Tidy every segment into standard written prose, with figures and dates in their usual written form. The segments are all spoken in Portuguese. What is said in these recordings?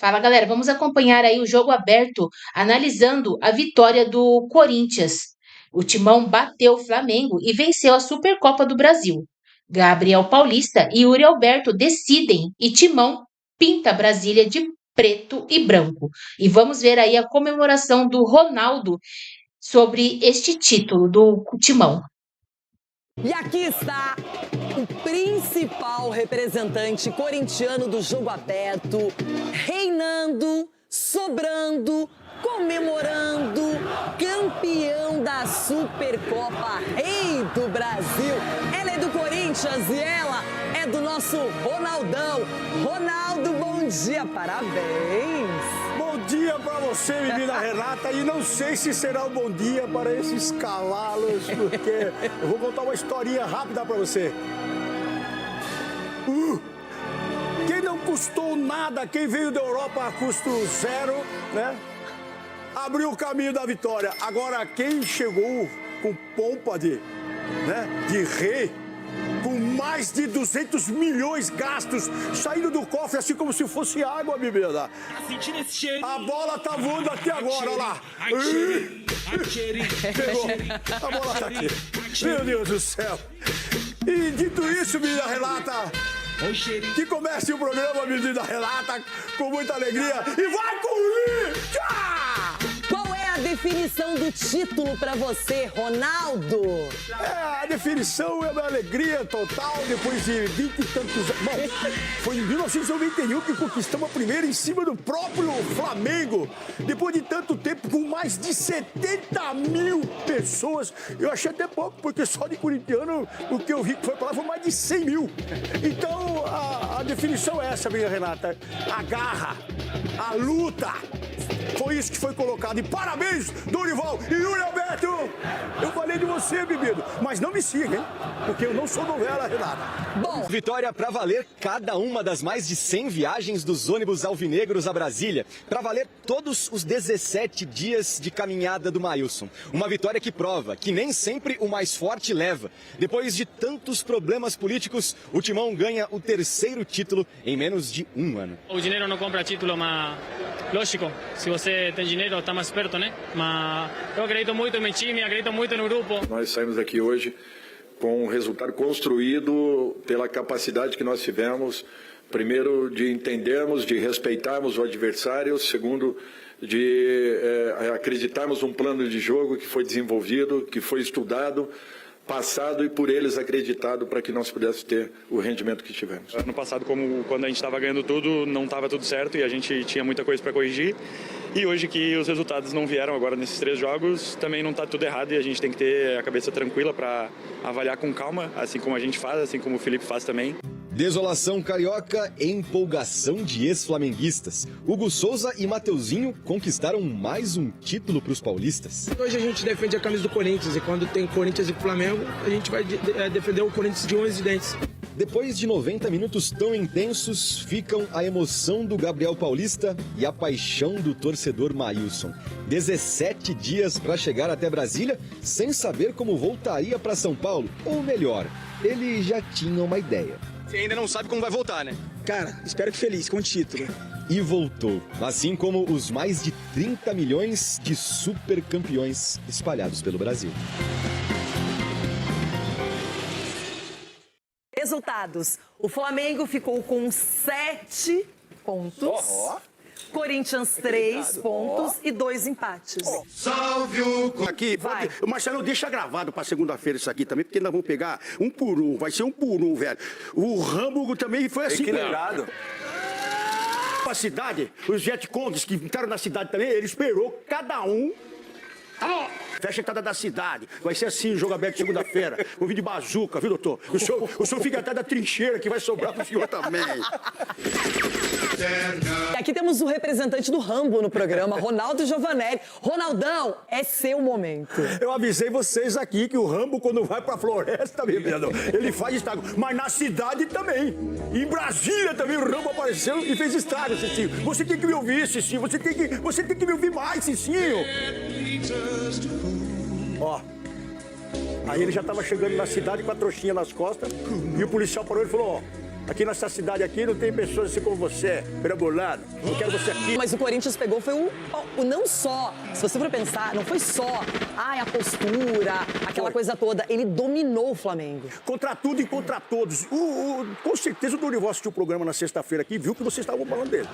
Fala, galera, vamos acompanhar aí o jogo aberto, analisando a vitória do Corinthians. O Timão bateu o Flamengo e venceu a Supercopa do Brasil. Gabriel Paulista e Yuri Alberto decidem e Timão pinta Brasília de preto e branco. E vamos ver aí a comemoração do Ronaldo sobre este título do Timão. E aqui está o principal representante corintiano do jogo aberto, reinando, sobrando, comemorando, campeão da Supercopa, rei do Brasil. Ela é do Corinthians e ela é do nosso Ronaldão. Ronaldo, bom dia, parabéns! Bom dia para você, menina Renata, e não sei se será um bom dia para esses cavalos, porque eu vou contar uma historinha rápida para você. Quem não custou nada, quem veio da Europa a custo zero, né? Abriu o caminho da vitória. Agora, quem chegou com pompa de rei, com mais de 200 milhões gastos, saindo do cofre assim como se fosse água, bebida. A bola tá voando até agora, olha lá. Pegou. A bola tá aqui. Meu Deus do céu. E dito isso, menina Renata, que comece o programa, menina Renata, com muita alegria. E vai Corinthians! Qual é a definição do título para você, Ronaldo? A definição é uma alegria total depois de 20 e tantos anos. Bom, foi em 1991 que conquistamos a primeira em cima do próprio Flamengo. Depois de tanto tempo, com mais de 70 mil pessoas. Eu achei até pouco, porque só de corintiano, o que eu vi que foi pra lá foi mais de 100 mil. Então, a definição é essa, minha Renata. A garra, a luta. Foi isso que foi colocado. E parabéns, Dorival e Yuri Alberto! Eu falei de você, bebido, mas não me siga, hein? Porque eu não sou novela, Renata. Bom, Vitória para valer cada uma das mais de 100 viagens dos ônibus alvinegros a Brasília. Para valer todos os 17 dias de caminhada do Maílson. Uma vitória que prova que nem sempre o mais forte leva. Depois de tantos problemas políticos, o Timão ganha o terceiro título em menos de um ano. O dinheiro não compra título, mas lógico, se você tem dinheiro, está mais perto, né? Mas eu acredito muito no meu time, acredito muito no grupo. Nós saímos daqui hoje com um resultado construído pela capacidade que nós tivemos, primeiro, de entendermos, de respeitarmos o adversário, segundo, de acreditarmos num plano de jogo que foi desenvolvido, que foi estudado, passado e por eles acreditado para que nós pudéssemos ter o rendimento que tivemos. No passado, como quando a gente estava ganhando tudo, não estava tudo certo e a gente tinha muita coisa para corrigir. E hoje que os resultados não vieram agora nesses 3 jogos, também não está tudo errado e a gente tem que ter a cabeça tranquila para avaliar com calma, assim como a gente faz, assim como o Felipe faz também. Desolação carioca e empolgação de ex-flamenguistas. Hugo Souza e Mateuzinho conquistaram mais um título para os paulistas. Hoje a gente defende a camisa do Corinthians e quando tem Corinthians e Flamengo, a gente vai defender o Corinthians de unhas e dentes. Depois de 90 minutos tão intensos, ficam a emoção do Gabriel Paulista e a paixão do torcedor Maílson. 17 dias para chegar até Brasília, sem saber como voltaria para São Paulo. Ou melhor, ele já tinha uma ideia. Você ainda não sabe como vai voltar, né? Cara, espero que feliz com o título. E voltou, assim como os mais de 30 milhões de super campeões espalhados pelo Brasil. resultados. O Flamengo ficou com 7 pontos. Corinthians 3 pontos e 2 empates. Salve o... Aqui, pode... Marcelo, deixa gravado para segunda-feira isso aqui também, porque nós vamos pegar um por um. Vai ser um por um, velho. O Rambo também foi assim. Equilibrado. A cidade, os jetcongs que entraram na cidade também, ele esperou cada um. Fecha a entrada da cidade. Vai ser assim, jogo aberto segunda-feira. Vou vir de bazuca, viu, doutor? O senhor fica atrás da trincheira que vai sobrar pro senhor também. Aqui temos o representante do Rambo no programa, Ronaldo Giovanelli. Ronaldão, é seu momento. Eu avisei vocês aqui que o Rambo, quando vai pra floresta, bebendo, ele faz estrago. Mas na cidade também. Em Brasília também o Rambo apareceu e fez estrago, Cicinho. Você tem que me ouvir, Cicinho. Você tem que me ouvir mais, Cicinho. Ó. Aí ele já tava chegando na cidade com a trouxinha nas costas e o policial parou e falou, ó, Aqui nessa cidade aqui não tem pessoas assim como você, perambulando. Eu quero você aqui. Mas o Corinthians pegou, foi o não só, se você for pensar, não foi só a postura, aquela coisa toda. Ele dominou o Flamengo. Contra tudo e contra todos. Com certeza o Dorival assistiu o programa na sexta-feira aqui e viu que vocês estavam falando dele.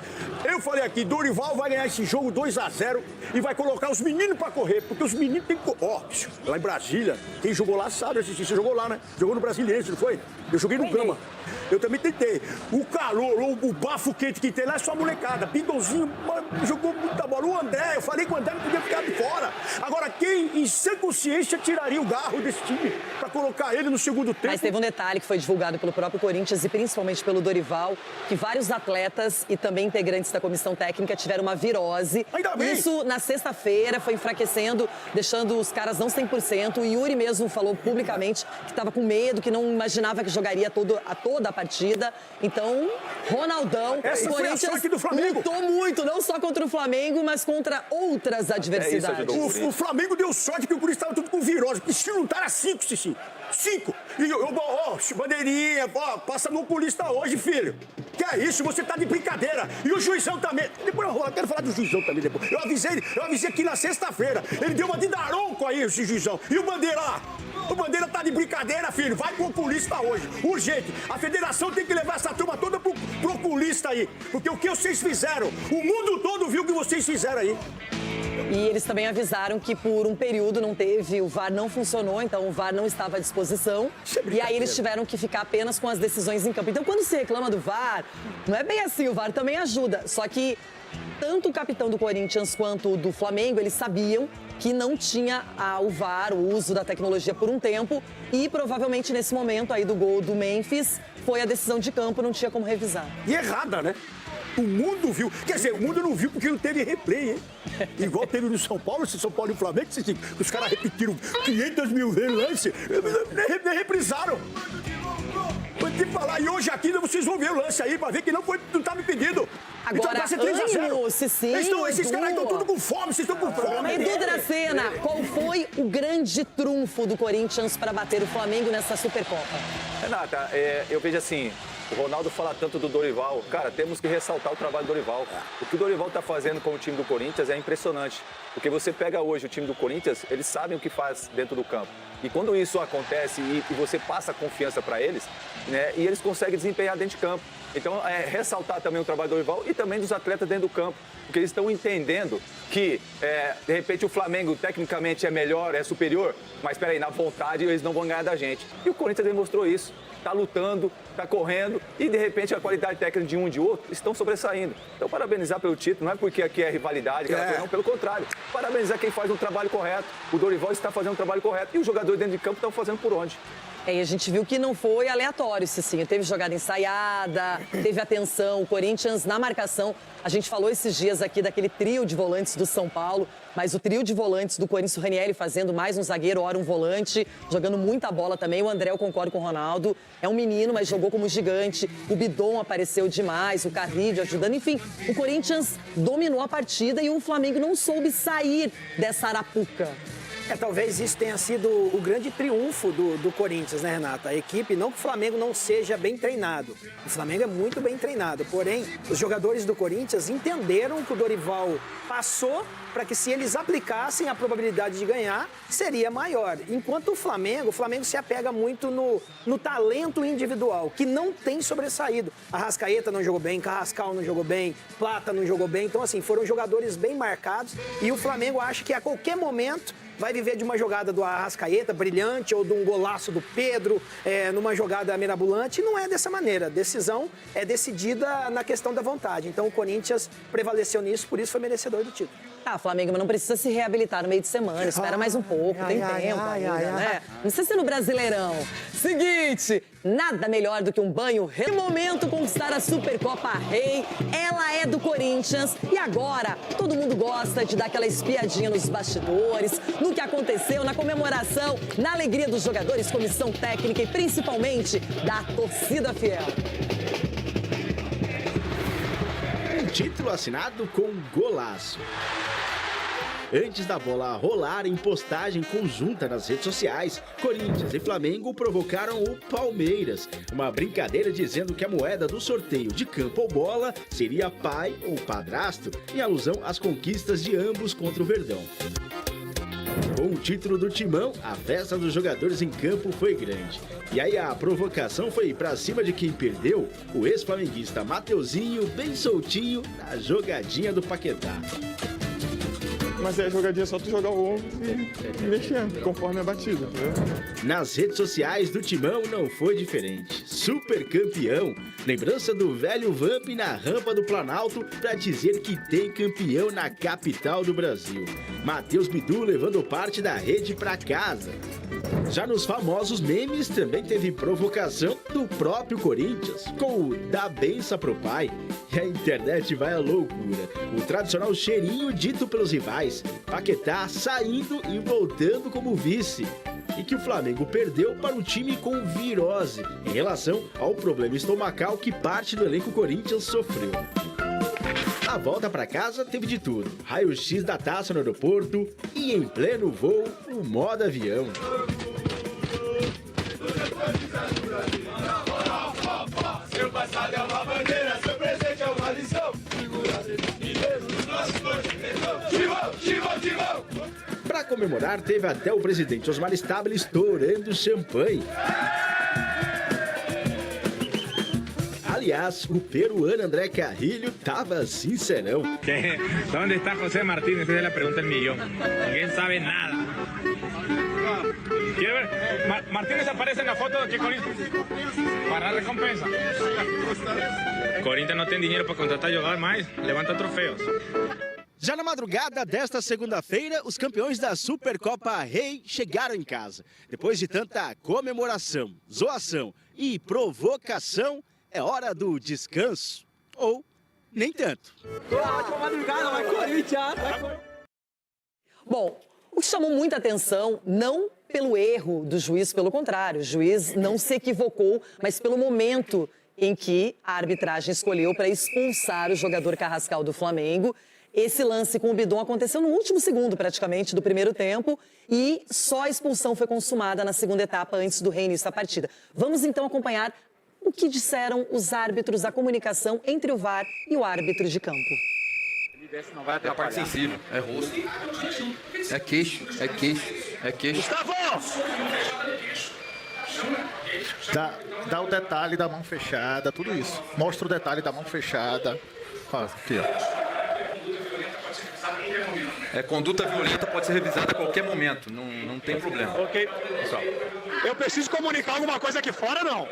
Eu falei aqui, Dorival vai ganhar esse jogo 2-0 e vai colocar os meninos pra correr, porque os meninos têm que... lá em Brasília, quem jogou lá sabe, você jogou lá, né? Jogou no Brasiliense, não foi? Eu joguei no Gama. Eu também tentei. O calor, o bafo quente que tem lá é só molecada. Pindãozinho jogou muita bola. O André, eu falei que o André não podia ficar de fora. Agora, quem em sã consciência tiraria o garro desse time pra colocar ele no segundo tempo? Mas teve um detalhe que foi divulgado pelo próprio Corinthians e principalmente pelo Dorival, que vários atletas e também integrantes da comissão técnica tiveram uma virose. Ainda bem. Isso na sexta-feira foi enfraquecendo, deixando os caras não 100%. O Yuri mesmo falou publicamente que estava com medo, que não imaginava que jogaria toda a partida. Então, Ronaldão, essa o Corinthians do Flamengo. lutou muito, não só contra o Flamengo, mas contra outras adversidades. O Flamengo deu sorte que o Corinthians estava tudo com virose, porque se não era 5, Cici. 5. E bandeirinha, passa no oculista hoje, filho. Que é isso? Você tá de brincadeira. E o juizão também. Depois eu quero falar do juizão também depois. Eu avisei aqui na sexta-feira. Ele deu uma de daronco aí, esse juizão. E o Bandeira lá? O Bandeira tá de brincadeira, filho. Vai pro oculista hoje. Urgente. A federação tem que levar essa turma toda pro oculista aí. Porque o que vocês fizeram, o mundo todo viu o que vocês fizeram aí. E eles também avisaram que por um período não teve, o VAR não funcionou, então o VAR não estava à disposição. E aí eles tiveram que ficar apenas com as decisões em campo. Então quando se reclama do VAR, não é bem assim, o VAR também ajuda. Só que tanto o capitão do Corinthians quanto o do Flamengo, eles sabiam que não tinha o VAR, o uso da tecnologia por um tempo. E provavelmente nesse momento aí do gol do Memphis, foi a decisão de campo, não tinha como revisar. E errada, né? O mundo viu. Quer dizer, o mundo não viu porque não teve replay, hein? Igual teve no São Paulo, São Paulo e o Flamengo, os caras repetiram 500 mil vezes o lance, nem reprisaram. Vou te falar, e hoje aqui vocês vão ver o lance aí pra ver que não estava impedido. Agora, então, ânimo, Cicinho, esses caras estão tudo com fome, vocês estão com fome. Edu Dracena, qual foi o grande trunfo do Corinthians para bater o Flamengo nessa Supercopa? Renata, eu vejo assim, o Ronaldo fala tanto do Dorival. Cara, temos que ressaltar o trabalho do Dorival. O que o Dorival está fazendo com o time do Corinthians é impressionante. Porque você pega hoje o time do Corinthians, eles sabem o que faz dentro do campo. E quando isso acontece e você passa confiança para eles, né, e eles conseguem desempenhar dentro de campo. Então, ressaltar também o trabalho do Dorival e também dos atletas dentro do campo. Porque eles estão entendendo que, de repente, o Flamengo tecnicamente é melhor, é superior, mas, espera aí, na vontade eles não vão ganhar da gente. E o Corinthians demonstrou isso. Está lutando, está correndo e, de repente, a qualidade técnica de um e de outro estão sobressaindo. Então, parabenizar pelo título, não é porque aqui é rivalidade, não, pelo contrário. Parabenizar quem faz um trabalho correto. O Dorival está fazendo um trabalho correto e os jogadores dentro de campo estão fazendo por onde. E a gente viu que não foi aleatório, Cicinho. Teve jogada ensaiada, teve atenção, o Corinthians na marcação. A gente falou esses dias aqui daquele trio de volantes do São Paulo, mas o trio de volantes do Corinthians, o Ranieri fazendo mais um zagueiro, ora um volante, jogando muita bola também. O André, eu concordo com o Ronaldo, é um menino, mas jogou como gigante. O Bidon apareceu demais, o Carrillo ajudando. Enfim, o Corinthians dominou a partida e o Flamengo não soube sair dessa arapuca. Talvez isso tenha sido o grande triunfo do Corinthians, né, Renata? A equipe, não que o Flamengo não seja bem treinado. O Flamengo é muito bem treinado. Porém, os jogadores do Corinthians entenderam que o Dorival passou para que se eles aplicassem, a probabilidade de ganhar seria maior. Enquanto o Flamengo se apega muito no talento individual, que não tem sobressaído. Arrascaeta não jogou bem, Carrascal não jogou bem, Plata não jogou bem. Então, assim, foram jogadores bem marcados e o Flamengo acha que a qualquer momento vai viver de uma jogada do Arrascaeta brilhante ou de um golaço do Pedro, numa jogada mirabolante. E não é dessa maneira. A decisão é decidida na questão da vontade. Então o Corinthians prevaleceu nisso, por isso foi merecedor do título. Flamengo, mas não precisa se reabilitar no meio de semana. Espera mais um pouco, tem tempo ainda, né? Não precisa ser no Brasileirão. Seguinte, nada melhor do que um banho. No momento, conquistar a Supercopa Rei. Ela é do Corinthians. E agora, todo mundo gosta de dar aquela espiadinha nos bastidores, no que aconteceu, na comemoração, na alegria dos jogadores, comissão técnica e principalmente da torcida fiel. Um título assinado com golaço. Antes da bola rolar em postagem conjunta nas redes sociais, Corinthians e Flamengo provocaram o Palmeiras. Uma brincadeira dizendo que a moeda do sorteio de campo ou bola seria pai ou padrasto, em alusão às conquistas de ambos contra o Verdão. Com o título do Timão, a festa dos jogadores em campo foi grande. E aí a provocação foi pra cima de quem perdeu, o ex-flamenguista Mateuzinho, bem soltinho, na jogadinha do Paquetá. Mas é jogadinha só tu jogar o ombro e mexendo, conforme a batida, né? Nas redes sociais do Timão não foi diferente. Super campeão. Lembrança do velho Vamp na rampa do Planalto pra dizer que tem campeão na capital do Brasil. Matheus Bidu levando parte da rede pra casa. Já nos famosos memes também teve provocação do próprio Corinthians, com o "dá benção pro pai". E a internet vai à loucura. O tradicional cheirinho dito pelos rivais, Paquetá saindo e voltando como vice. E que o Flamengo perdeu para o time com virose, em relação ao problema estomacal que parte do elenco Corinthians sofreu. A volta para casa teve de tudo. Raio-X da taça no aeroporto e em pleno voo, o modo avião. Seu passado é uma bandeira, seu presente é uma lição. Para comemorar, teve até o presidente Osmar Stabile estourando champanhe. Aliás, o peruano André Carrilho tava sincerão. ¿Dónde está José Martínez? Esa es la pregunta del millón. Ninguém sabe nada. Quiero ver, Martínez aparece en la foto de que Corinthians para la recompensa. Corinthians não tem dinheiro para contratar jogador mais, levanta troféus. Já na madrugada desta segunda-feira, os campeões da Supercopa Rei chegaram em casa. Depois de tanta comemoração, zoação e provocação, é hora do descanso. Ou nem tanto. Ótima madrugada, vai Corinthians! Bom, o que chamou muita atenção, não pelo erro do juiz, pelo contrário, o juiz não se equivocou, mas pelo momento em que a arbitragem escolheu para expulsar o jogador Carrascal do Flamengo. Esse lance com o Bidon aconteceu no último segundo, praticamente, do primeiro tempo, e só a expulsão foi consumada na segunda etapa, antes do reinício da partida. Vamos, então, acompanhar o que disseram os árbitros, a comunicação entre o VAR e o árbitro de campo. Não vai até a parte sensível, é rosto, é queixo, é queixo, é queixo. Gustavo! Dá o detalhe da mão fechada, tudo isso. Mostra o detalhe da mão fechada. Aqui, ó. Conduta violenta pode ser revisada a qualquer momento, não tem problema. Ok. Pessoal, eu preciso comunicar alguma coisa aqui fora, não?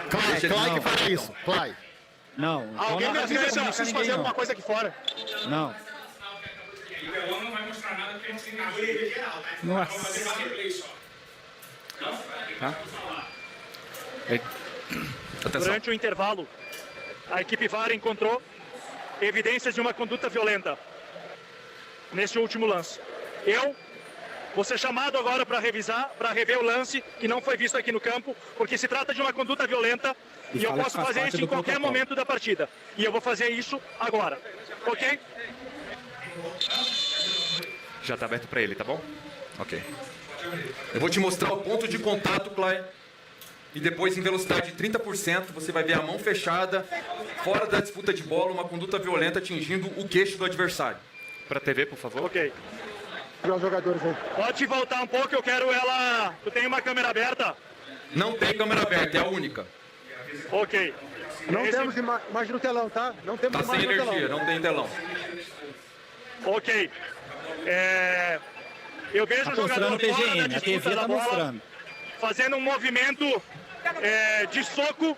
Clay que faz isso, Clay. Não. Alguém me avisa se eu preciso fazer alguma coisa aqui fora. Não. Não vai mostrar nada porque a gente tem que abrir geral, tá? Nossa. Tá? Atenção. Durante o intervalo, a equipe VAR encontrou evidências de uma conduta violenta neste último lance. Eu vou ser chamado agora para revisar, para rever o lance que não foi visto aqui no campo, porque se trata de uma conduta violenta e eu posso fazer isso em qualquer momento da partida. E eu vou fazer isso agora. Ok? Já tá aberto para ele, tá bom? Ok. Eu vou te mostrar o ponto de contato, Clay. E depois, em velocidade de 30%, você vai ver a mão fechada, fora da disputa de bola, uma conduta violenta atingindo o queixo do adversário. Para a TV, por favor. Ok. Os jogadores aí. Pode voltar um pouco, eu quero ela... Tu tem uma câmera aberta? Não tem câmera aberta, é a única. Ok. Não temos imagem no telão, tá? Não temos tá imagem sem no energia, telão. não tem telão. Ok. Eu vejo o jogador fora da disputa da bola, fazendo um movimento de soco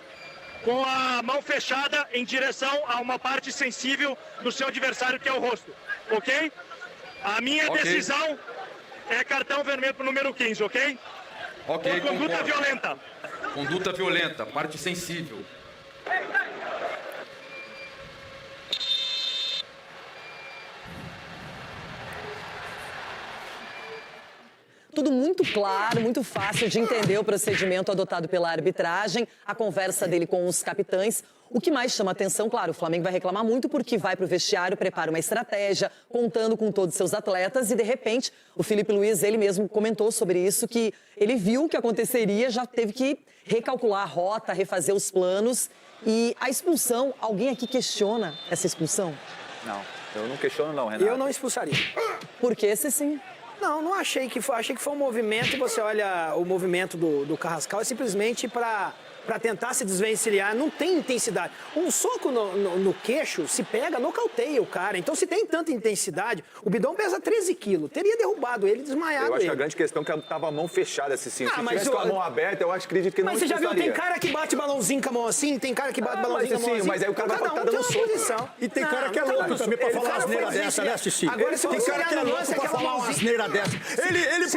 com a mão fechada em direção a uma parte sensível do seu adversário, que é o rosto. Ok? A minha decisão é cartão vermelho pro número 15, ok? Ok, por conduta violenta. Conduta violenta, parte sensível. Tudo muito claro, muito fácil de entender o procedimento adotado pela arbitragem, a conversa dele com os capitães. O que mais chama atenção, claro, o Flamengo vai reclamar muito porque vai para o vestiário, prepara uma estratégia, contando com todos os seus atletas e, de repente, o Felipe Luiz, ele mesmo comentou sobre isso, que ele viu o que aconteceria, já teve que recalcular a rota, refazer os planos. E a expulsão, alguém aqui questiona essa expulsão? Não, eu não questiono não, Renato. Eu não expulsaria. Por que, sim? Não achei que foi. Achei que foi um movimento, e você olha o movimento do Carrascal, é simplesmente para tentar se desvencilhar, não tem intensidade. Um soco no queixo, se pega, nocauteia o cara. Então, se tem tanta intensidade, o Bidon pesa 13 quilos, teria derrubado ele, desmaiado ele. Eu acho que a grande questão é que tava a mão fechada, assim. Se tivesse com a mão aberta, eu acredito que não expulsaria. Mas você já viu, tem cara que bate balãozinho com a mão assim, tem cara que bate balãozinho com a mão assim. Mas aí o cara vai estar dando soco. E tem cara que é louco também pra falar uma asneira dessa, né, Cici? Agora, se você olhar no lance, pra falar uma asneira dessa. Ele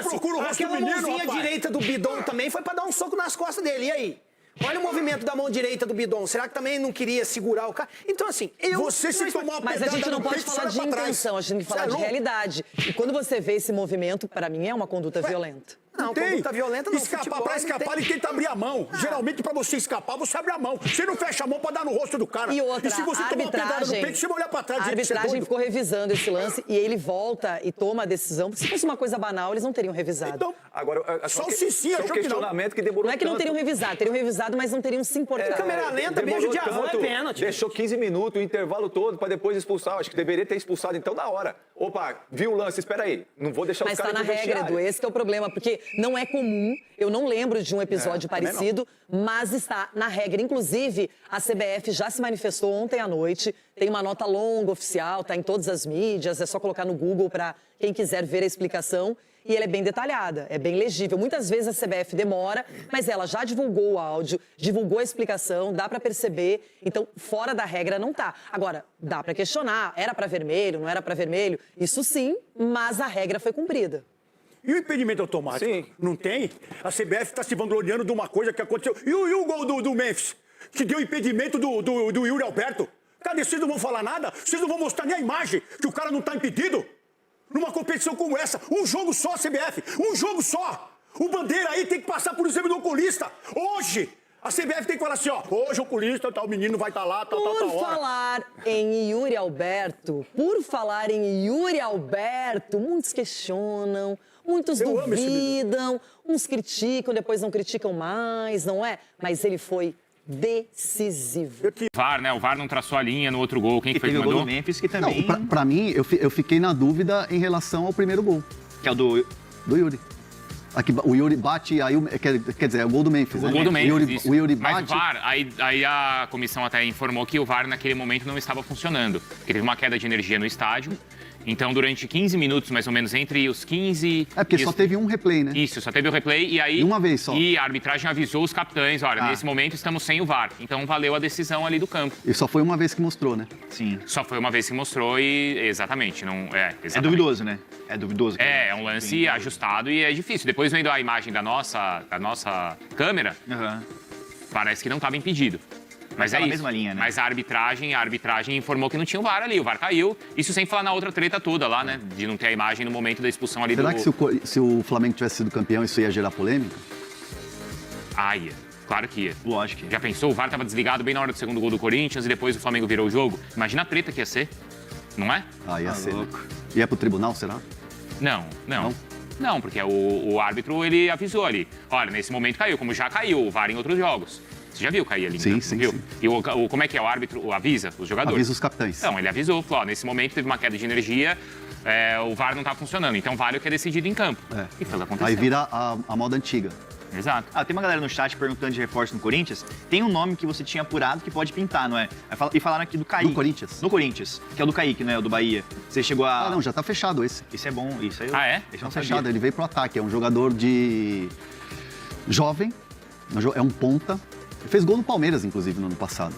procura o rosto do menino, mãozinha direita do Bidon também foi pra dar um soco nas costas dele, e aí? Olha o movimento da mão direita do Bidon. Será que também não queria segurar o cara? Então, assim, Você se tomou uma Mas a gente não pode falar de intenção, a gente tem que falar de realidade. E quando você vê esse movimento, para mim, é uma conduta violenta. Não, conduta violenta não. Pra escapar, ele tenta abrir a mão. Geralmente, pra você escapar, você abre a mão. Você não fecha a mão pra dar no rosto do cara. E outra, se você tomar uma pedrada no peito, você vai olhar pra trás. A arbitragem ficou revisando esse lance e ele volta e toma a decisão. Porque se fosse uma coisa banal, eles não teriam revisado. Então, agora, só o Cici achou questionamento que demorou. Não é que não teriam revisado, mas não teriam se importado. Câmera lenta, beijo de avó, é pênalti. Deixou 15 minutos, o intervalo todo, pra depois expulsar. Acho que deveria ter expulsado então na hora. Opa, viu o lance, espera aí. Não vou deixar os caras. Mas tá na regra, Edu, esse que é o problema, porque não é comum. Eu não lembro de um episódio parecido, mas está na regra. Inclusive, a CBF já se manifestou ontem à noite. Tem uma nota longa, oficial, está em todas as mídias. É só colocar no Google para quem quiser ver a explicação. E ela é bem detalhada, é bem legível. Muitas vezes a CBF demora, mas ela já divulgou o áudio, divulgou a explicação, dá para perceber. Então, fora da regra não tá. Agora, dá para questionar, era para vermelho, não era para vermelho? Isso sim, mas a regra foi cumprida. E o impedimento automático? Sim. Não tem? A CBF está se vangloriando de uma coisa que aconteceu. E o gol do Memphis? Que deu impedimento do Yuri Alberto? Cadê? Vocês não vão falar nada? Vocês não vão mostrar nem a imagem que o cara não está impedido? Numa competição como essa, um jogo só, CBF, um jogo só. O Bandeira aí tem que passar por exame do oculista. Hoje, a CBF tem que falar assim, ó, hoje o oculista, tal, o menino vai estar lá, tal hora. Por falar em Yuri Alberto, muitos questionam, muitos duvidam, uns criticam, depois não criticam mais, não é? Mas ele foi decisivo. VAR, né? O VAR não traçou a linha no outro gol. Quem que foi que mandou? O gol do Memphis, que também... Não, pra mim, eu fiquei na dúvida em relação ao primeiro gol. Que é o do Yuri. Aqui, o Yuri bate, aí quer dizer, é o gol do Memphis. O gol do Memphis, o Yuri bate... Mas o VAR, aí a comissão até informou que o VAR naquele momento não estava funcionando. Porque teve uma queda de energia no estádio. Então, durante 15 minutos, mais ou menos, entre os 15... É, porque só teve um replay, né? Isso, só teve o replay e aí... E uma vez só. E a arbitragem avisou os capitães, olha, nesse momento estamos sem o VAR. Então, valeu a decisão ali do campo. E só foi uma vez que mostrou, né? Sim. Só foi uma vez que mostrou e... Exatamente, não... É duvidoso, né? É duvidoso. É um lance ajustado e é difícil. Depois, vendo a imagem da nossa câmera, parece que não estava impedido. Mas é isso. Mesma linha, né? Mas a arbitragem informou que não tinha o VAR ali. O VAR caiu. Isso sem falar na outra treta toda lá, né? De não ter a imagem no momento da expulsão ali. Será que se o Flamengo tivesse sido campeão, isso ia gerar polêmica? Ia. Claro que ia. Lógico. Já pensou? O VAR estava desligado bem na hora do segundo gol do Corinthians e depois o Flamengo virou o jogo. Imagina a treta que ia ser. Não é? Ia ser. Louco. Ia pro tribunal, será? Não, porque o árbitro, ele avisou ali. Olha, nesse momento caiu, como já caiu o VAR em outros jogos. Você já viu cair ali? Sim, né? sim, viu? sim. E como é que é? O árbitro avisa os jogadores? Avisa os capitães. Não, ele avisou. Falou, nesse momento teve uma queda de energia, o VAR não tá funcionando. Então vale o que é decidido em campo. E foi o que aconteceu. Aí vira a moda antiga. Exato. Tem uma galera no chat perguntando de reforço no Corinthians. Tem um nome que você tinha apurado que pode pintar, não é? E falaram aqui do Kaique. Do Corinthians? No Corinthians, que é o do Kaique, não é? O do Bahia. Você chegou a... não, já tá fechado esse. Isso é bom, isso aí. É? Tá fechado, ele veio pro ataque. É um jogador de... jovem, é um ponta. Ele fez gol no Palmeiras, inclusive, no ano passado.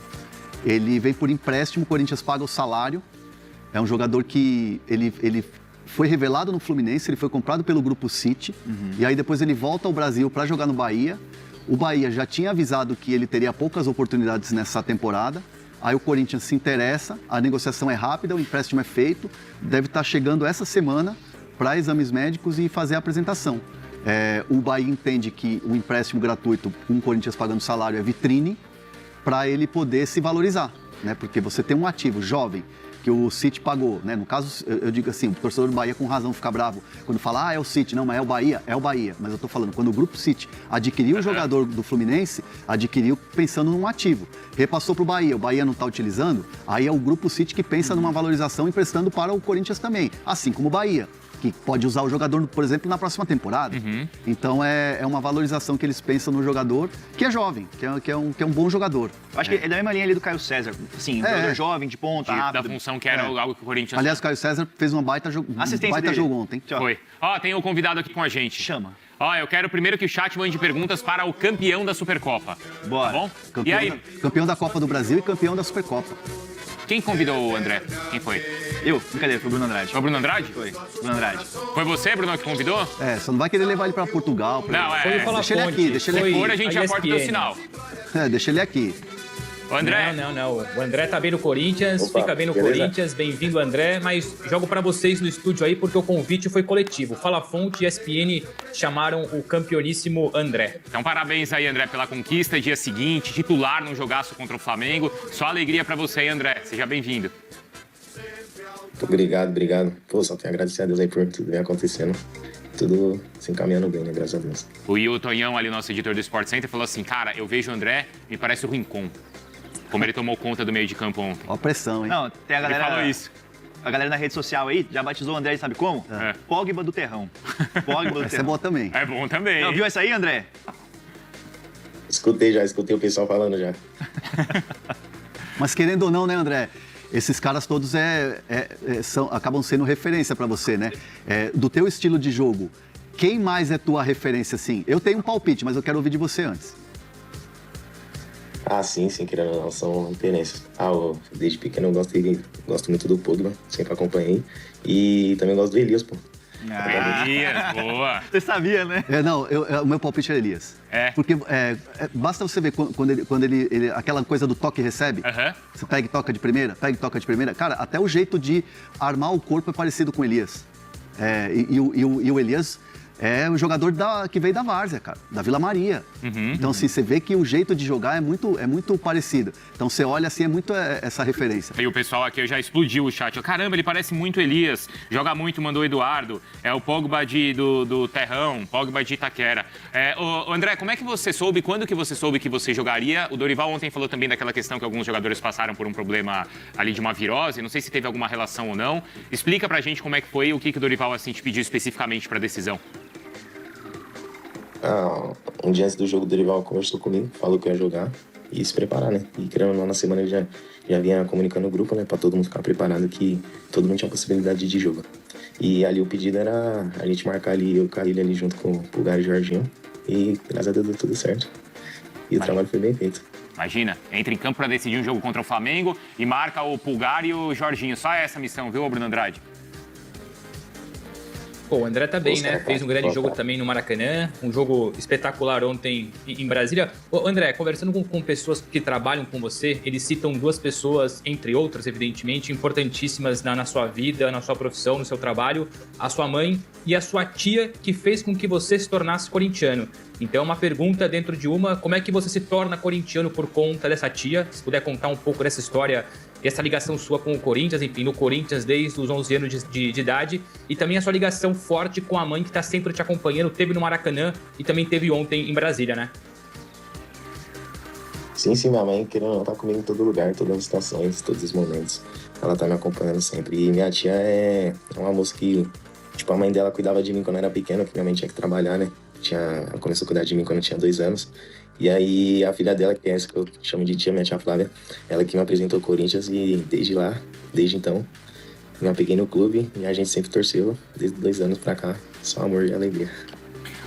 Ele vem por empréstimo, o Corinthians paga o salário. É um jogador que ele foi revelado no Fluminense, ele foi comprado pelo Grupo City. E aí depois ele volta ao Brasil para jogar no Bahia. O Bahia já tinha avisado que ele teria poucas oportunidades nessa temporada. Aí o Corinthians se interessa, a negociação é rápida, o empréstimo é feito. Deve estar chegando essa semana para exames médicos e fazer a apresentação. O Bahia entende que o empréstimo gratuito, com o Corinthians pagando salário, é vitrine para ele poder se valorizar, né? Porque você tem um ativo jovem que o City pagou, né? No caso, eu digo assim, o torcedor do Bahia com razão fica bravo quando fala, é o City, não, mas é o Bahia. Mas eu tô falando, quando o Grupo City adquiriu o jogador do Fluminense, adquiriu pensando num ativo. Repassou pro Bahia, o Bahia não tá utilizando, aí é o Grupo City que pensa numa valorização emprestando para o Corinthians também, assim como o Bahia, que pode usar o jogador, por exemplo, na próxima temporada. Então é uma valorização que eles pensam no jogador, que é jovem, que é um bom jogador. Eu acho que é da mesma linha ali do Caio César. Assim, um jogador jovem, de ponta, rápido. Da função que era algo que o Corinthians... Aliás, o Caio César fez um baita jogo ontem. Foi. Tem um convidado aqui com a gente. Chama. Eu quero primeiro que o chat mande perguntas para o campeão da Supercopa. Bora. Tá bom? Campeão, e aí? Campeão da Copa do Brasil e campeão da Supercopa. Quem convidou o André? Quem foi? Eu. Brincadeira, foi o Bruno Andrade. Foi o Bruno Andrade? Foi. Bruno Andrade. Foi você, Bruno, que convidou? Só não vai querer levar ele para Portugal. Deixa ele aqui, deixa ele aqui. Agora a gente já corta o sinal. Deixa ele aqui. O André. Não. O André tá bem no Corinthians, fica bem no Corinthians. Bem-vindo, André. Mas jogo pra vocês no estúdio aí, porque o convite foi coletivo. Fala Fonte e ESPN chamaram o campeoníssimo André. Então, parabéns aí, André, pela conquista. Dia seguinte, titular num jogaço contra o Flamengo. Só alegria pra você aí, André. Seja bem-vindo. Obrigado. Pô, só tenho a agradecer a Deus aí por tudo que vem acontecendo. Tudo se encaminhando bem, né? Graças a Deus. O Will Tonhão, ali, nosso editor do Sport Center, falou assim, cara, eu vejo o André, me parece o Rincon. Como ele tomou conta do meio de campo ontem. Ó a pressão, hein? Não, tem a galera... Ele falou isso. A galera na rede social aí já batizou o André, sabe como? Pogba do Terrão. Pogba do Terrão. Essa é boa também. É bom também. Não, viu essa aí, André? Escutei o pessoal falando já. Mas querendo ou não, né, André? Esses caras todos acabam sendo referência pra você, né? Do teu estilo de jogo, quem mais é tua referência, assim? Eu tenho um palpite, mas eu quero ouvir de você antes. Sim, querendo ou não, são referências. Desde pequeno eu gosto muito do Pogba, sempre acompanhei. E também gosto do Elias, pô. Elias, boa. Você sabia, né? O meu palpite é Elias. Porque basta você ver quando ele aquela coisa do toque e recebe. Você pega e toca de primeira, Cara, até o jeito de armar o corpo é parecido com o Elias. E o Elias é o jogador que veio da Várzea, cara, da Vila Maria. Então, assim, você vê que o jeito de jogar é muito parecido. Então, você olha assim, é muito essa referência. E o pessoal aqui já explodiu o chat. Caramba, ele parece muito Elias. Joga muito, mandou o Eduardo. É o Pogba do Terrão, Pogba de Itaquera. André, como é que você soube, quando que você soube que você jogaria? O Dorival ontem falou também daquela questão que alguns jogadores passaram por um problema ali de uma virose. Não sei se teve alguma relação ou não. Explica pra gente como é que foi e o que o Dorival assim, te pediu especificamente pra decisão. Um dia antes do jogo, o Dorival conversou comigo, falou que eu ia jogar e se preparar, né? E querendo ou não, na semana ele já vinha comunicando no grupo, né? Pra todo mundo ficar preparado, que todo mundo tinha possibilidade de jogo. E ali o pedido era a gente marcar ali, eu caí ali junto com o Pulgar e o Jorginho. E graças a Deus deu tudo certo. E o trabalho foi bem feito. Imagina, entra em campo pra decidir um jogo contra o Flamengo e marca o Pulgar e o Jorginho. Só essa missão, viu, Bruno Andrade? Pô, o André tá bem, né? Fez um grande jogo também no Maracanã, um jogo espetacular ontem em Brasília. Ô, André, conversando com pessoas que trabalham com você, eles citam duas pessoas, entre outras, evidentemente, importantíssimas na sua vida, na sua profissão, no seu trabalho, a sua mãe e a sua tia, que fez com que você se tornasse corintiano. Então, uma pergunta dentro de uma, como é que você se torna corintiano por conta dessa tia? Se puder contar um pouco dessa história e essa ligação sua com o Corinthians, enfim, no Corinthians desde os 11 anos de idade, e também a sua ligação forte com a mãe que está sempre te acompanhando, teve no Maracanã e também teve ontem em Brasília, né? Sim, minha mãe querendo ou não tá comigo em todo lugar, todas as situações, todos os momentos. Ela tá me acompanhando sempre. E minha tia é uma moça que, tipo, a mãe dela cuidava de mim quando eu era pequeno, que minha mãe tinha que trabalhar, né? Ela começou a cuidar de mim quando eu tinha 2 anos. E aí a filha dela, que é essa que eu chamo de tia, minha tia Flávia, ela que me apresentou o Corinthians e desde então, me apeguei no clube e a gente sempre torceu, desde 2 anos pra cá, só amor e alegria.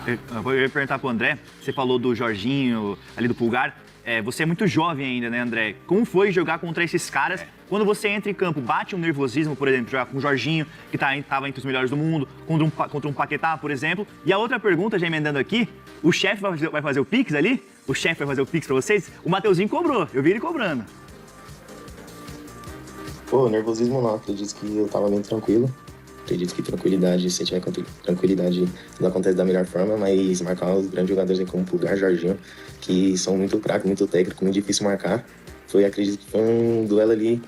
Eu ia perguntar pro André, você falou do Jorginho, ali do Pulgar, você é muito jovem ainda, né, André? Como foi jogar contra esses caras? Quando você entra em campo, bate um nervosismo, por exemplo, jogar com o Jorginho, que estava entre os melhores do mundo, contra um Paquetá, por exemplo. E a outra pergunta, já emendando aqui, o chefe vai fazer o Pix ali? O chefe vai fazer o Pix pra vocês? O Mateuzinho cobrou, eu vi ele cobrando. Pô, nervosismo não, acredito que eu tava bem tranquilo. acredito que tranquilidade, se tiver tranquilidade, tudo acontece da melhor forma, mas marcar os grandes jogadores aí como Pulgar, Jorginho, que são muito craques, muito técnicos, muito difícil marcar. Acredito que foi um duelo ali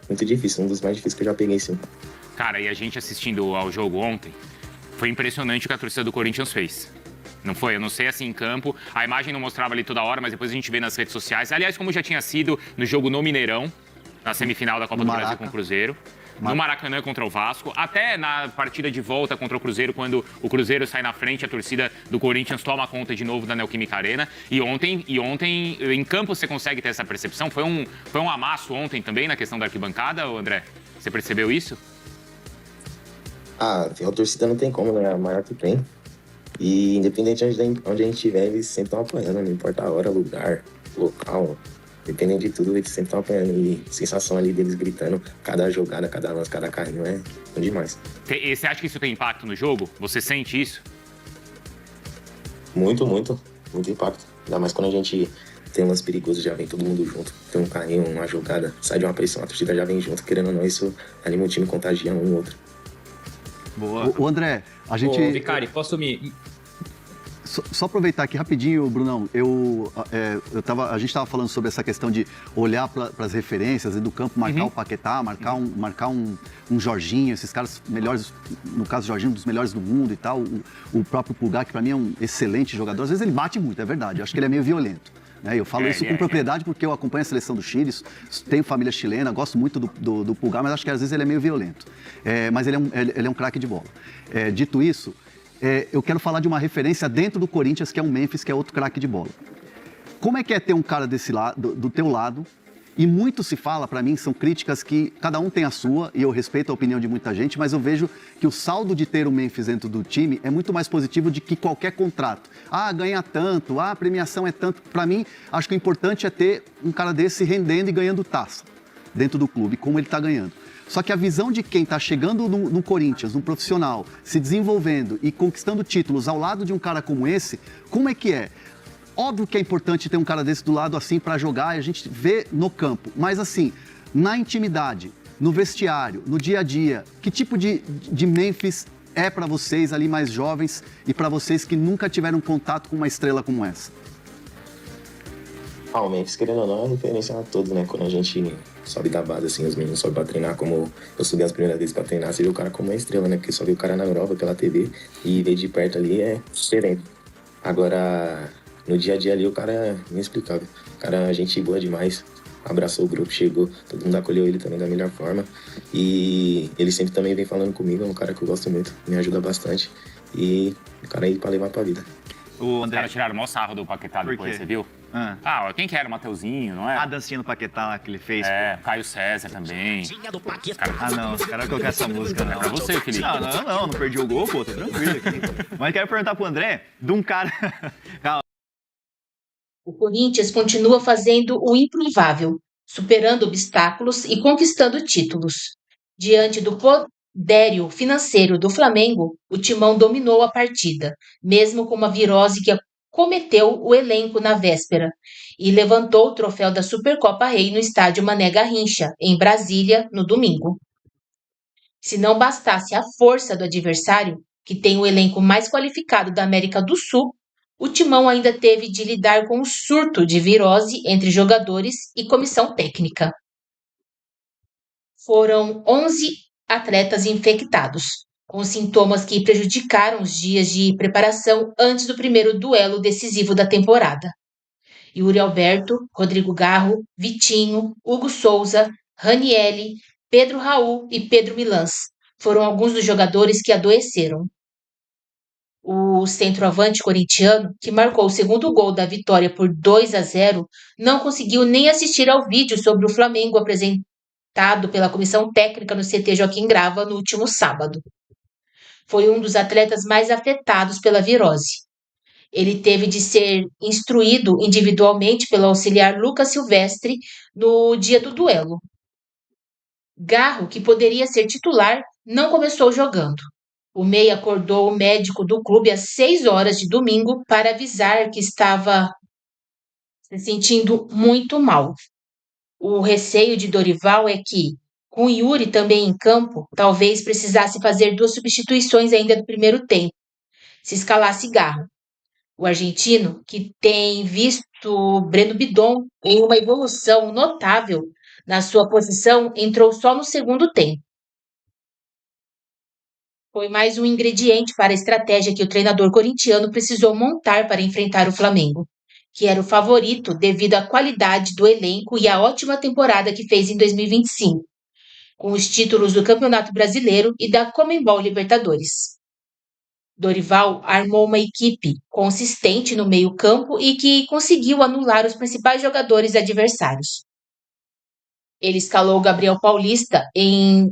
muito difícil, um dos mais difíceis que eu já peguei, sim. Cara, e a gente assistindo ao jogo ontem, foi impressionante o que a torcida do Corinthians fez. Não foi? Eu não sei assim em campo. A imagem não mostrava ali toda hora, mas depois a gente vê nas redes sociais. Aliás, como já tinha sido no jogo no Mineirão, na semifinal da Copa do Brasil com o Cruzeiro. No Maracanã contra o Vasco. Até na partida de volta contra o Cruzeiro, quando o Cruzeiro sai na frente, a torcida do Corinthians toma conta de novo da Neoquímica Arena. E ontem, em campo, você consegue ter essa percepção? Foi um amasso ontem também na questão da arquibancada, André? Você percebeu isso? Ah, a torcida não tem como, né? A maior que tem. E independente de onde a gente estiver, eles sempre estão apoiando, não importa a hora, lugar, local, independente de tudo, eles sempre estão apoiando. E a sensação ali deles gritando, cada jogada, cada lance, cada carrinho é bom demais. E você acha que isso tem impacto no jogo? Você sente isso? Muito impacto. Ainda mais quando a gente tem um lance perigoso, já vem todo mundo junto. Tem um carrinho, uma jogada, sai de uma pressão, a torcida já vem junto, querendo ou não, isso anima o time, contagia um ou outro. Boa. O André, a gente... Ô, Vicari, posso me... Só aproveitar aqui rapidinho, Brunão, a gente estava falando sobre essa questão de olhar para as referências e do campo, marcar o Paquetá, marcar um Jorginho, esses caras melhores, no caso do Jorginho, um dos melhores do mundo e tal, o próprio Pulgar, que para mim é um excelente jogador, às vezes ele bate muito, é verdade, eu acho que ele é meio violento. Eu falo isso com propriedade porque eu acompanho a seleção do Chile, tenho família chilena, gosto muito do Pulgar, mas acho que às vezes ele é meio violento. Mas ele é um craque de bola. Dito isso, eu quero falar de uma referência dentro do Corinthians, que é o Memphis, que é outro craque de bola. Como é que é ter um cara desse lado, do teu lado? E muito se fala, para mim, são críticas que cada um tem a sua, e eu respeito a opinião de muita gente, mas eu vejo que o saldo de ter o Memphis dentro do time é muito mais positivo do que qualquer contrato. Ganha tanto, a premiação é tanto. Para mim, acho que o importante é ter um cara desse rendendo e ganhando taça dentro do clube, como ele está ganhando. Só que a visão de quem está chegando no Corinthians, no profissional, se desenvolvendo e conquistando títulos ao lado de um cara como esse, como é que é? Óbvio que é importante ter um cara desse do lado assim para jogar e a gente vê no campo, mas assim, na intimidade, no vestiário, no dia a dia, que tipo de Memphis é para vocês ali mais jovens e para vocês que nunca tiveram contato com uma estrela como essa? O Memphis, querendo ou não, é referência a todos, né? Quando a gente sobe da base, assim, os meninos sobem pra treinar, como eu subi as primeiras vezes pra treinar, você vê o cara como uma estrela, né? Porque só vê o cara na Europa pela TV e ver de perto ali é diferente. Agora, no dia a dia ali, o cara é inexplicável. O cara é gente boa demais, abraçou o grupo, chegou, todo mundo acolheu ele também da melhor forma. E ele sempre também vem falando comigo, é um cara que eu gosto muito, me ajuda bastante. E o cara aí pra levar pra vida. Os caras tiraram o maior sarro do Paquetá depois, você viu? Quem que era? O Mateuzinho, não é? A dancinha do Paquetá que ele fez. Caio César também. Não, os caras colocaram essa música, não. É pra você, Felipe. Não perdi o gol, pô, tô tranquilo aqui. Mas quero perguntar pro André, de um cara... Calma. O Corinthians continua fazendo o improvável, superando obstáculos e conquistando títulos. Diante do poderio financeiro do Flamengo, o Timão dominou a partida, mesmo com uma virose que acometeu o elenco na véspera, e levantou o troféu da Supercopa Rei no estádio Mané Garrincha, em Brasília, no domingo. Se não bastasse a força do adversário, que tem o elenco mais qualificado da América do Sul, o Timão ainda teve de lidar com um surto de virose entre jogadores e comissão técnica. Foram 11 atletas infectados, com sintomas que prejudicaram os dias de preparação antes do primeiro duelo decisivo da temporada. Yuri Alberto, Rodrigo Garro, Vitinho, Hugo Souza, Ranielli, Pedro Raul e Pedro Milans foram alguns dos jogadores que adoeceram. O centroavante corintiano, que marcou o segundo gol da vitória por 2-0, não conseguiu nem assistir ao vídeo sobre o Flamengo apresentado pela comissão técnica no CT Joaquim Grava no último sábado. Foi um dos atletas mais afetados pela virose. Ele teve de ser instruído individualmente pelo auxiliar Lucas Silvestre no dia do duelo. Garro, que poderia ser titular, não começou jogando. O meia acordou o médico do clube às 6 horas de domingo para avisar que estava se sentindo muito mal. O receio de Dorival é que, Com Yuri também em campo, talvez precisasse fazer 2 substituições ainda no primeiro tempo, se escalasse Garro. O argentino, que tem visto Breno Bidon em uma evolução notável na sua posição, entrou só no segundo tempo. Foi mais um ingrediente para a estratégia que o treinador corintiano precisou montar para enfrentar o Flamengo, que era o favorito devido à qualidade do elenco e à ótima temporada que fez em 2025, com os títulos do Campeonato Brasileiro e da Conmebol Libertadores. Dorival armou uma equipe consistente no meio-campo e que conseguiu anular os principais jogadores adversários. Ele escalou Gabriel Paulista em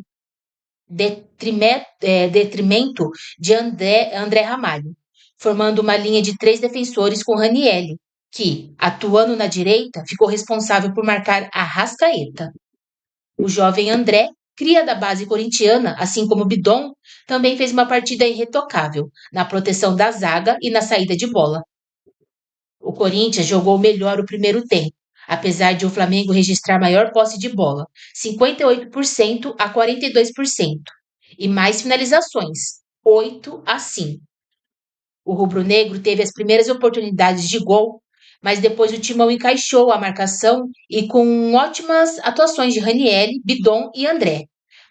detrimento de André Ramalho, formando uma linha de 3 defensores com Ranielli, que, atuando na direita, ficou responsável por marcar Arrascaeta. O jovem André, cria da base corintiana, assim como Bidon, também fez uma partida irretocável na proteção da zaga e na saída de bola. O Corinthians jogou melhor o primeiro tempo, apesar de o Flamengo registrar maior posse de bola, 58% a 42%, e mais finalizações, 8-5. O rubro-negro teve as primeiras oportunidades de gol, mas depois o Timão encaixou a marcação e, com ótimas atuações de Ranielli, Bidon e André,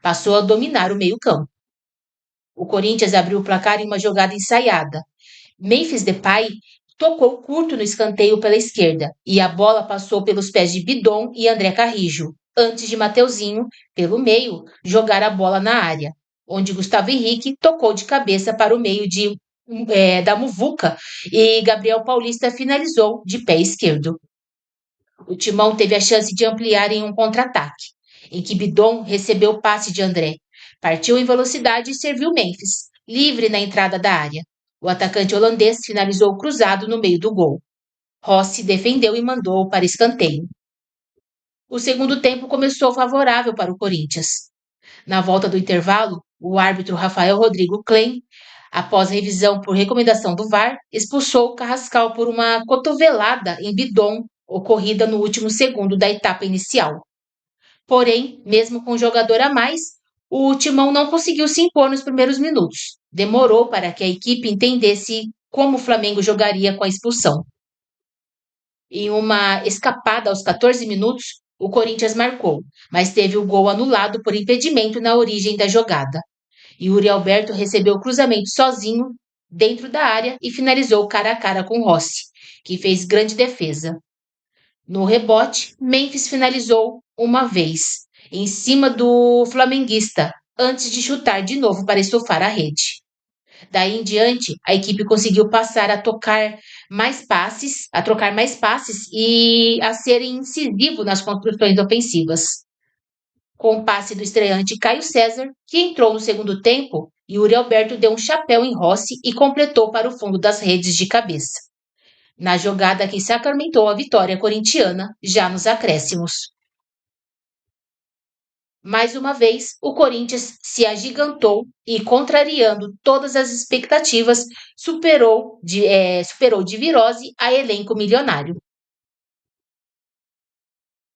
passou a dominar o meio-campo. O Corinthians abriu o placar em uma jogada ensaiada. Memphis Depay tocou curto no escanteio pela esquerda e a bola passou pelos pés de Bidon e André Carrijo, antes de Mateuzinho, pelo meio, jogar a bola na área, onde Gustavo Henrique tocou de cabeça para o meio da muvuca e Gabriel Paulista finalizou de pé esquerdo. O Timão teve a chance de ampliar em um contra-ataque, em que Bidon recebeu o passe de André, partiu em velocidade e serviu Memphis, livre na entrada da área. O atacante holandês finalizou cruzado no meio do gol. Rossi defendeu e mandou para escanteio. O segundo tempo começou favorável para o Corinthians. Na volta do intervalo, o árbitro Rafael Rodrigo Klein, após revisão por recomendação do VAR, expulsou Carrascal por uma cotovelada em Bidon, ocorrida no último segundo da etapa inicial. Porém, mesmo com um jogador a mais, o Timão não conseguiu se impor nos primeiros minutos. Demorou para que a equipe entendesse como o Flamengo jogaria com a expulsão. Em uma escapada aos 14 minutos, o Corinthians marcou, mas teve o gol anulado por impedimento na origem da jogada. Yuri Alberto recebeu o cruzamento sozinho dentro da área e finalizou cara a cara com Rossi, que fez grande defesa. No rebote, Memphis finalizou uma vez, em cima do flamenguista, antes de chutar de novo para estufar a rede. Daí em diante, a equipe conseguiu passar a trocar mais passes e a ser incisivo nas construções ofensivas. Com o passe do estreante Caio César, que entrou no segundo tempo, Yuri Alberto deu um chapéu em Rossi e completou para o fundo das redes de cabeça, na jogada que sacramentou a vitória corintiana já nos acréscimos. Mais uma vez, o Corinthians se agigantou e, contrariando todas as expectativas, superou de virose a elenco milionário.